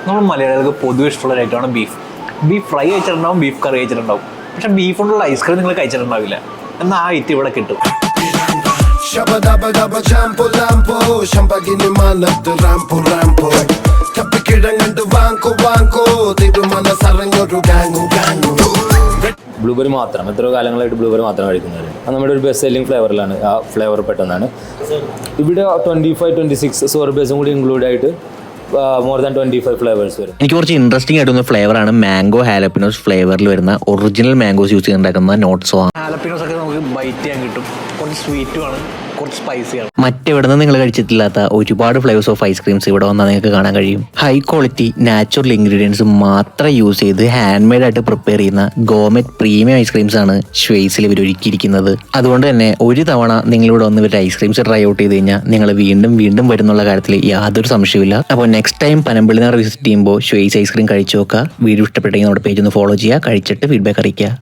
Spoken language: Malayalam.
നമ്മൾ മലയാളികൾക്ക് പൊതുവെ ഇഷ്ടമുള്ള ഒരു ഐറ്റമാണ് ബീഫ് ഫ്രൈ കഴിച്ചിട്ടുണ്ടാവും, ബീഫ് കറി കഴിച്ചിട്ടുണ്ടാവും. പക്ഷെ ബീഫ് കൊണ്ടുള്ള ഐസ്ക്രീം നിങ്ങൾ കഴിച്ചിട്ടുണ്ടാവില്ല. എന്നാൽ ആ ഐറ്റം ഇവിടെ കിട്ടും. ബ്ലൂബെറി മാത്രം, എത്രയോ കാലങ്ങളായിട്ട് ബ്ലൂബെറി മാത്രം കഴിക്കുന്നത്. അത് നമ്മുടെ ഒരു ബെസ്റ്റ് സെല്ലിംഗ് ഫ്ലേവറിലാണ്. ആ ഫ്ലേവർ പെട്ടെന്നാണ്. ഇവിടെ 25-26 സോർബേസും കൂടി ഇൻക്ലൂഡ് ആയിട്ട് മോർ ദാൻ 25 ഫ്ലേവേഴ്സ് വരും. എനിക്ക് കുറച്ച് ഇൻട്രസ്റ്റിംഗ് ആയിട്ടുള്ള ഫ്ലേവറാണ് മാംഗോ ഹാലപ്പിനോസ് ഫ്ലേവറിൽ വരുന്ന ഒറിജിനൽ മാംഗോസ് യൂസ് ചെയ്തുണ്ടാക്കുന്ന നോട്ട്സോ. ഹാലപ്പിനോസ് ഒക്കെ നമുക്ക് ബൈറ്റ് ചെയ്യാൻ കിട്ടും. കുറച്ച് സ്വീറ്റുമാണ്, കുറച്ച് സ്പൈസിയാണ്. മറ്റെവിടെ നിന്ന് നിങ്ങൾ കഴിച്ചിട്ടില്ലാത്ത ഒരുപാട് ഫ്ലേവേഴ്സ് ഓഫ് ഐസ്ക്രീംസ് ഇവിടെ വന്നാൽ നിങ്ങൾക്ക് കാണാൻ കഴിയും. ഹൈ ക്വാളിറ്റി നാച്ചുറൽ ഇൻഗ്രീഡിയൻസ് മാത്രം യൂസ് ചെയ്ത് ഹാൻഡ് മെയ്ഡ് ആയിട്ട് പ്രിപ്പയർ ചെയ്യുന്ന ഗോർമെറ്റ് പ്രീമിയം ഐസ്ക്രീംസ് ആണ് ഷ്വൈസിൽ ഇവർ ഒരുക്കിയിരിക്കുന്നത്. അതുകൊണ്ട് തന്നെ ഒരു തവണ നിങ്ങളിവിടെ വന്ന് ഇവരുടെ ഐസ്ക്രീംസ് ട്രൈ ഔട്ട് ചെയ്ത് കഴിഞ്ഞാൽ നിങ്ങൾ വീണ്ടും വീണ്ടും വരുന്നുള്ള കാര്യത്തിൽ യാതൊരു സംശയമില്ല. അപ്പോൾ നെക്സ്റ്റ് ടൈം പനമ്പള്ളി വിസിറ്റ് ചെയ്യുമ്പോൾ ഷ്വൈസ് ഐസ്ക്രീം കഴിച്ചു നോക്കുക. വീഡിയോ ഇഷ്ടപ്പെട്ടെങ്കിൽ നമ്മുടെ പേജ് ഒന്ന് ഫോളോ ചെയ്യുക, കഴിച്ചിട്ട് ഫീഡ്ബാക്ക് അറിയിക്കുക.